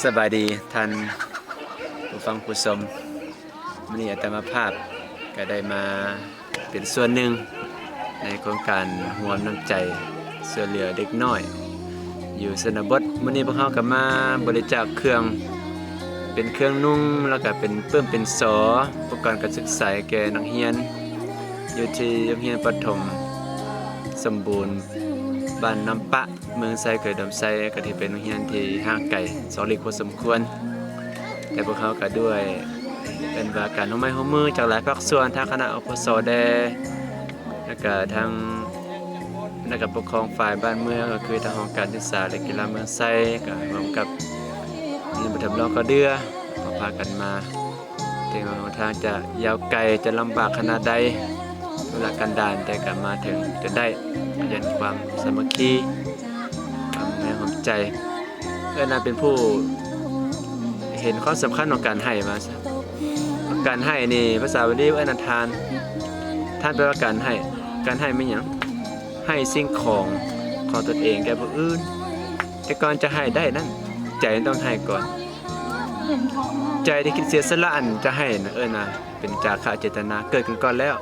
สบายดีท่านผู้ฟังผู้ชมวันนี้อาตมาภาพก็ได้มาเป็นส่วนหนึ่งในโครงการรวมน้ำใจช่วยเหลือเด็กน้อยอยู่ชนบทวันนี้พวกเราก็มาบริจาคเครื่องเป็นเครื่องนุ่งแล้วก็เป็นเพิ่มเป็นสออุปกรณ์การศึกษาแก่นักเรียนอยู่ที่โรงเรียนประถมสมบูรณ์บ้านน้ำปะเมืองไซเกิดดำไซก็ที่เป็นโรงเรียนที่ห่างไกลสอลิกพอสมควรแต่พวกเขาก็ด้วยเป็นว่าการร่วมไม้ร่วมมือจากหลายภาคส่วนทางคณะอปสแดแล้วก็ทางนักปกครองฝ่ายบ้านเมืองก็คือทางองค์การศึกษาและกีฬาเมืองไซก็ร่วมกับนี่ประถมรองก็เดือพากันมาถึงทางจะยาวไกลจะลำบากขนาดใดเวลากันดานแต่ก็มาถึงจะได้ยันความสามัคคีความแรงความใจน่าเป็นผู้เห็นข้อสำคัญของการให้มาการให้นี่ภาษาบาลีว่าทานท่านแปลว่าการให้ไม่หยังให้สิ่งของตนเองแก่ผู้อื่นแต่ก่อนจะให้ได้นั้นใจต้องให้ก่อนใจที่คิดเสียสละอันจะให้นะนะเป็นจาคะเจตนาเกิดขึ้นก่อนแล้ว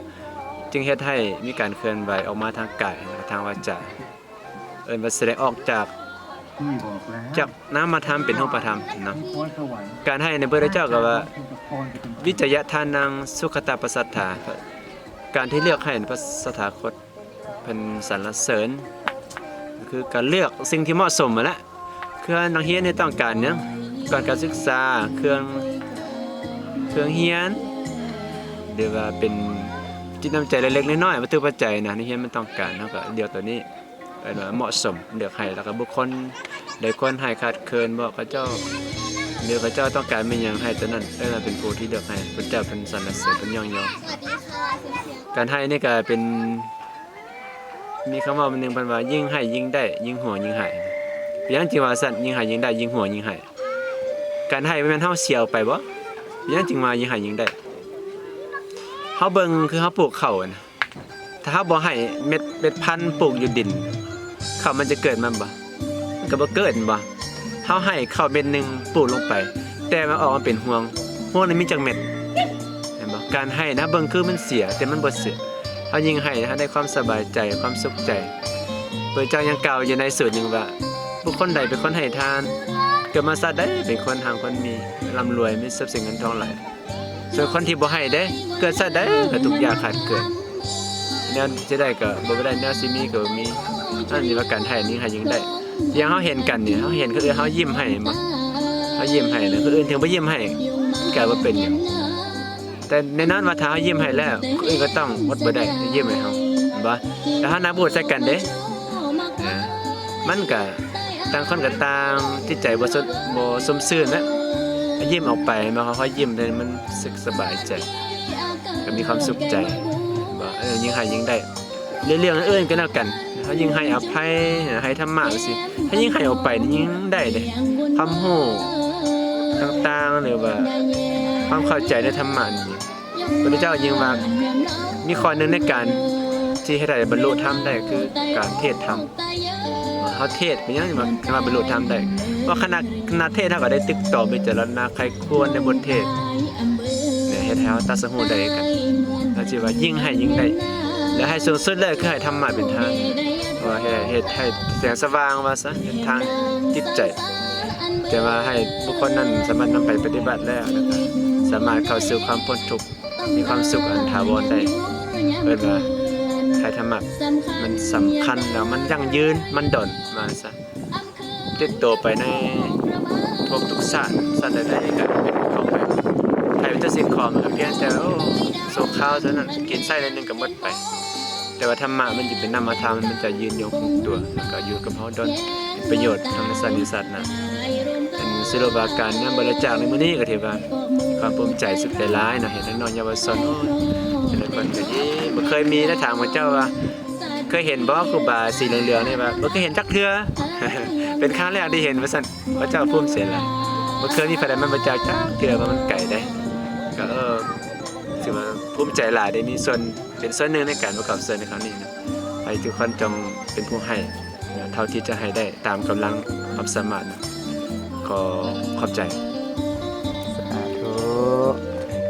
จึงเฮ็ดให้มีการเคลื่อนไหวออกมาทางกายทางวาจาว่าแสดงออกจากน้ำมาทำเป็นรูปธรรมนะการให้ในพระพุทธเจ้าก็ว่าวิจยทานังสุขตาปัสสัทธาการที่เลือกให้พระสถาคตเป็นสรรเสริญคือการเลือกสิ่งที่เหมาะสมมาแล้วคือนักเรียนที่ต้องการเนี่ยการศึกษาเครื่องเรียนหรือว่าเป็นจิตน้ำใจเล็กๆน้อยๆวัตถุปัจจัยนะนักเรียนมันต้องการเนาะก็เลือกตัวนี้เหมาะสมเลือกให้แล้วก็บุคคลใดคนให้ขาดเคินบอกพระเจ้าเดี๋ยวพระเจ้าต้องการเป็นอย่างให้ตัวนั้นเป็นผู้ที่เลือกให้พระเจ้าเป็นสรรเสริญเป็นย่องการให้นี่ก็เป็นมีคำว่าหนึ่งพันว่ายิ่งให้ยิ่งได้ยิ่งหัวยิ่งให้อย่างจริงว่าสั่นยิ่งให้ยิ่งได้ยิ่งหัวยิ่งให้การให้เป็นเฮาเสียไปบ่อย่างจริงว่ายิ่งให้ยิ่งได้เฮาเบิ่งคือเฮาปลูกข้าวนะถ้าเฮาบ่ให้เม็ดพันธุ์ปลูกอยู่ดินข้าวมันจะเกิดมันบ่มันก็บ่เกิดบ่เฮาให้ข้าวเม็ดนึงปลูกลงไปแต่มันออกมาเป็นห่วงนี่มีจักเม็ดเห็นบ่การให้นะเบิ่งคือมันเสียแต่มันบ่เสียเฮายิ่งให้นะได้ความสบายใจความสุขใจพระเจ้ายังกล่าวอยู่ในสูตรนึงว่าบุคคลใดเป็นคนให้ทานเกิดมาสัตว์ได้เป็นคนหางคนมีร่ำรวยมีทรัพย์สินเงินทองไหลส่วนคนที่บ่ให้ได้เกิดสัตว์ได้ก็ทุกอย่างขาดเกิดแนวจะได้ก็บ่ได้แนวสิมีก็มีอันนี้ว่าการให้นี่ให้ยิ่งได้อย่างเฮาเห็นกันเนี่ยเฮาเห็นคือเฮายิ้มให้บ่เฮายิ้มให้นะคืออื่นถึงบ่ยิ้มให้ก็บ่เป็นหยังแต่ในนั้นว่าถ้าเฮายิ้มให้แล้วคนอื่นก็ต้องอดบ่ได้ยิ้มให้เฮาบ่แต่เฮาน่าพูดใส่กันเด้มันก็ต่างคนก็ต่างจิตใจบ่สมซื่นนะยิ้มออกไปมาค่อยๆยิ้มได้มันสึกสบายใจก็มีความสุขใจบ่ยิ่งให้ยิ่งได้เรื่องอื่นก็แล้วกันเฮายิ่งให้อภัยให้ธรรมะสิถ้ายิ่งให้ออกไปยิ่งได้เด้ความรู้ต่างๆหรือว่าความเข้าใจในธรรมะนี่พระพุทธเจ้ายิ่งว่ามีข้อนึงในการที่ให้ได้บรรลุธรรมได้คือการเทศธรรมเฮาเทศเป็นหยังมาบรรลุธรรมได้เพราะขณะเทศเฮาก็ได้ตึกตอบพิจารณาใครควรในบทเทศเฮ็ดให้เฮาตัดสรู้ได้กันก็สิว่ายิ่งให้ยิ่งได้และให้สูงสุดเลยคือให้ธรรมะเป็นทางว่าเฮ็ดให้แสงสว่างว่าซะเป็นทางจิตใจแต่ว่าให้บุคคลนั้นสามารถนำไปปฏิบัติแล้วนะครับสามารถเข้าสู่ความพ้นทุกข์มีความสุขอันถาวรได้ว่าให้ธรรมะมันสำคัญแล้วมันยั่งยืนมันดนมาซะติดตัวไปในทุกศาสตร์ใดๆก็เป็นของไปไทยเป็นสิ่งของเพียงแต่โซข้าวเท่านั้นกินไส้ได้นึงก็หมดไปแต่ว่าธรรมะมันจะเป็นนามธรรมมันจะยืนยงคงตัวแล้วก็อยู่กับเฮาดนเป็นประโยชน์ทางศาสนาเป็นศิลปะการเนี่ยบริจาคในมื้อนี้ก็ถือว่าความภูมิใจสุดหลายๆนะเห็นน้องๆเยาวชนแต่ละคนก็บ่เคยมีได้ถามพระเจ้าว่าเคยเห็นบ่ครูบาสีเหลืองๆนี่ว่าบ่เคยเห็นจักเทื่อ เป็นครั้งแรกที่เห็นว่าซั่นพระเจ้าภูมิใจหลายบ่เคยมีไผใดมาบริจาคจักเทื่อว่ามันไกลได้ก็ถือว่าภูมิใจหลายได้มีส่วนเป็นส่วนหนึ่งในการประกอบส่วนในครั้งนี้นะให้ทุกคนจงเป็นผู้ให้เท่าที่จะให้ได้ตามกำลังความสามารถข ก็ขอบใจ